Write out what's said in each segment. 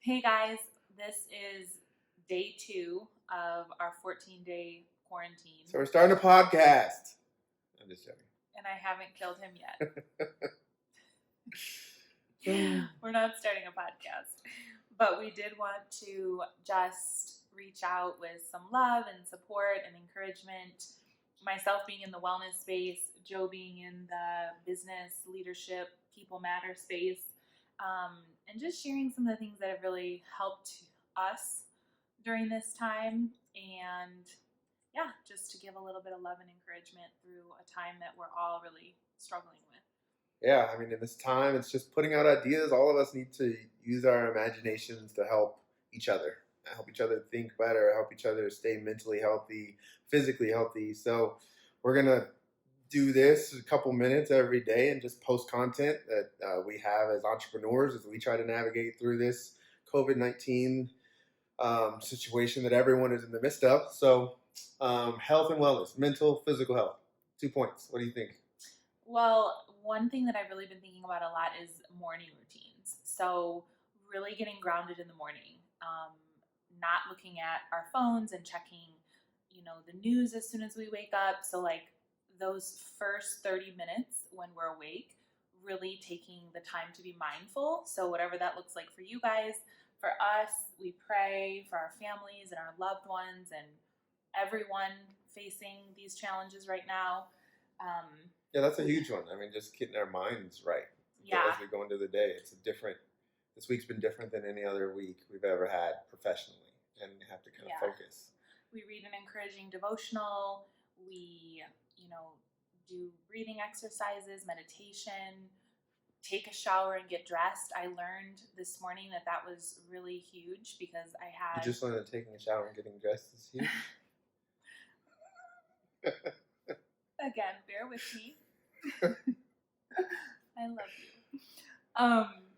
Hey guys, this is day 2 of our 14-day quarantine, So we're starting a podcast. I'm just joking. and I haven't killed him yet. We're not starting a podcast, but we did want to just reach out with some love and support and encouragement. Myself being in the wellness space, Joe being in the business, leadership, people matter space, and just sharing some of the things that have really helped us during this time. And yeah, just to give a little bit of love and encouragement through a time that we're all really struggling with. Yeah, I mean, in this time, it's just putting out ideas. All of us need to use our imaginations to help each other think better, help each other stay mentally healthy, physically healthy. So we're going to do this a couple minutes every day and just post content that we have as entrepreneurs as we try to navigate through this COVID-19 situation that everyone is in the midst of. So health and wellness, mental, physical health. 2 points. What do you think? Well, one thing that I've really been thinking about a lot is morning routines. So, really getting grounded in the morning, not looking at our phones and checking, the news as soon as we wake up. So, like those first 30 minutes when we're awake, really taking the time to be mindful. So, whatever that looks like for you guys, for us, we pray for our families and our loved ones and everyone facing these challenges right now. Yeah, that's a huge one. I mean, just getting our minds right as we go into the day. This week's been different than any other week we've ever had professionally, and you have to kind of focus. We read an encouraging devotional. We, do breathing exercises, meditation, take a shower and get dressed. I learned this morning that was really huge because I had... You just learned that taking a shower and getting dressed is huge? Again, bear with me. I love you.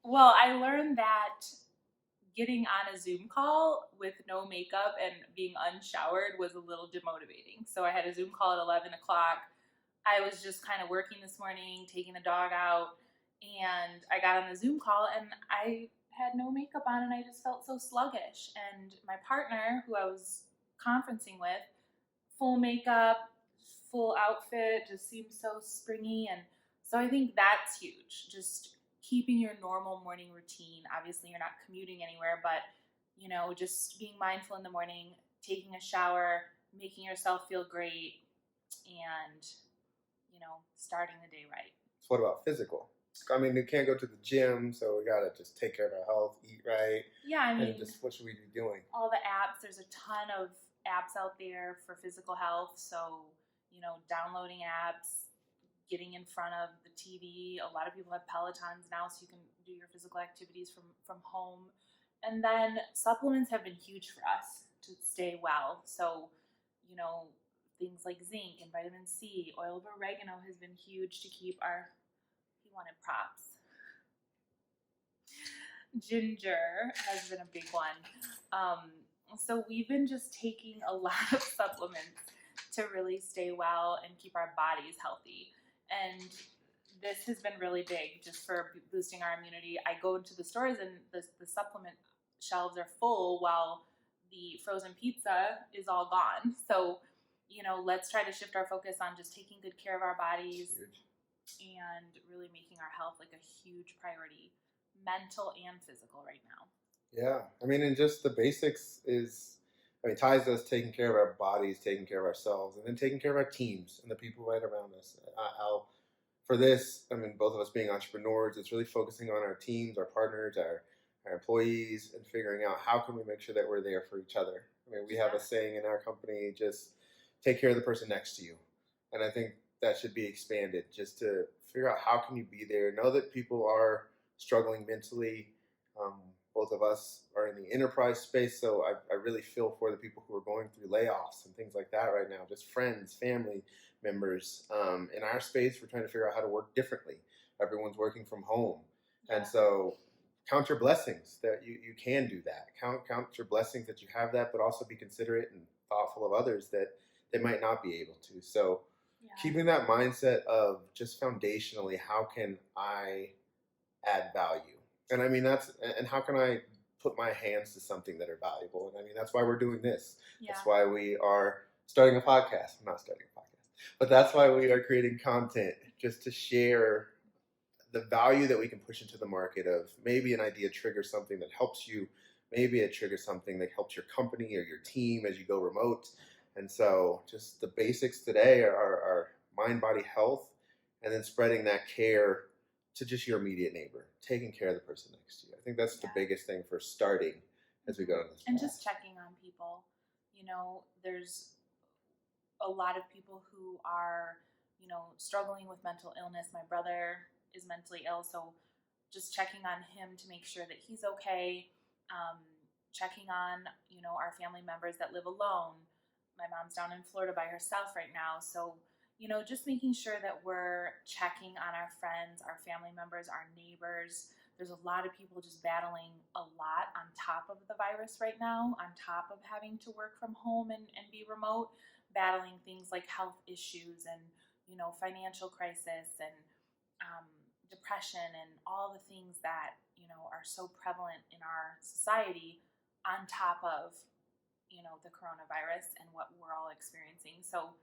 Well, I learned that getting on a Zoom call with no makeup and being unshowered was a little demotivating. So I had a Zoom call at 11 o'clock. I was just kind of working this morning, taking the dog out, and I got on the Zoom call and I had no makeup on and I just felt so sluggish. And my partner, who I was conferencing with, full makeup, full outfit, just seems so springy. And so I think that's huge. Just keeping your normal morning routine. Obviously, you're not commuting anywhere, but just being mindful in the morning, taking a shower, making yourself feel great, and starting the day right. So what about physical? I mean, we can't go to the gym, so we gotta just take care of our health, eat right. Yeah, I mean, and just what should we be doing? All the apps. There's a ton of apps out there for physical health. So downloading apps, getting in front of the TV. A lot of people have Pelotons now, so you can do your physical activities from home. And then supplements have been huge for us to stay well. So, things like zinc and vitamin C, oil of oregano has been huge to keep our... He wanted props. Ginger has been a big one. So we've been just taking a lot of supplements to really stay well and keep our bodies healthy. And this has been really big just for boosting our immunity. I go into the stores and the supplement shelves are full while the frozen pizza is all gone. So, let's try to shift our focus on just taking good care of our bodies and really making our health like a huge priority, mental and physical right now. Yeah, I mean, and just the basics ties us taking care of our bodies, taking care of ourselves, and then taking care of our teams and the people right around us. For this, I mean, both of us being entrepreneurs, it's really focusing on our teams, our partners, our employees, and figuring out how can we make sure that we're there for each other. I mean, we have a saying in our company, just take care of the person next to you. And I think that should be expanded just to figure out how can you be there. Know that people are struggling mentally. Both of us are in the enterprise space, so I really feel for the people who are going through layoffs and things like that right now. Just friends, family members. In our space, we're trying to figure out how to work differently. Everyone's working from home. Yeah. And so count your blessings that you can do that. Count your blessings that you have that, but also be considerate and thoughtful of others that they might not be able to. So keeping that mindset of just foundationally, how can I add value? And I mean, and how can I put my hands to something that are valuable. And I mean, that's why we're doing this. Yeah. That's why we are starting a podcast. I'm not starting a podcast, but that's why we are creating content, just to share the value that we can push into the market of maybe an idea triggers something that helps you, maybe it triggers something that helps your company or your team as you go remote. And so just the basics today are mind, body, health, and then spreading that care to just your immediate neighbor, taking care of the person next to you. I think that's the biggest thing for starting as we go on this and path. just checking on people. You know, there's a lot of people who are, you know, struggling with mental illness. My brother is mentally ill, so just checking on him to make sure that he's okay. Checking on, you know, our family members that live alone. My mom's down in Florida by herself right now, so you know, just making sure that we're checking on our friends, our family members, our neighbors. There's a lot of people just battling a lot on top of the virus right now, on top of having to work from home and be remote, battling things like health issues and, you know, financial crisis and depression and all the things that, you know, are so prevalent in our society on top of, you know, the coronavirus and what we're all experiencing. So,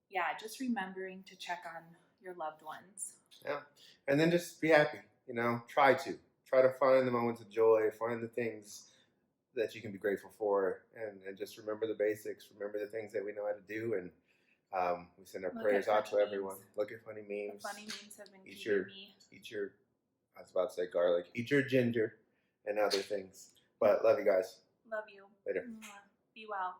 yeah, just remembering to check on your loved ones. Yeah. And then just be happy, you know, try to find the moments of joy, find the things that you can be grateful for, and just remember the basics, remember the things that we know how to do. And we send our prayers out to everyone. Look at funny memes. The funny memes have been Eat keeping me. I was about to say garlic. Eat your ginger and other things. But love you guys. Love you. Later. Be well.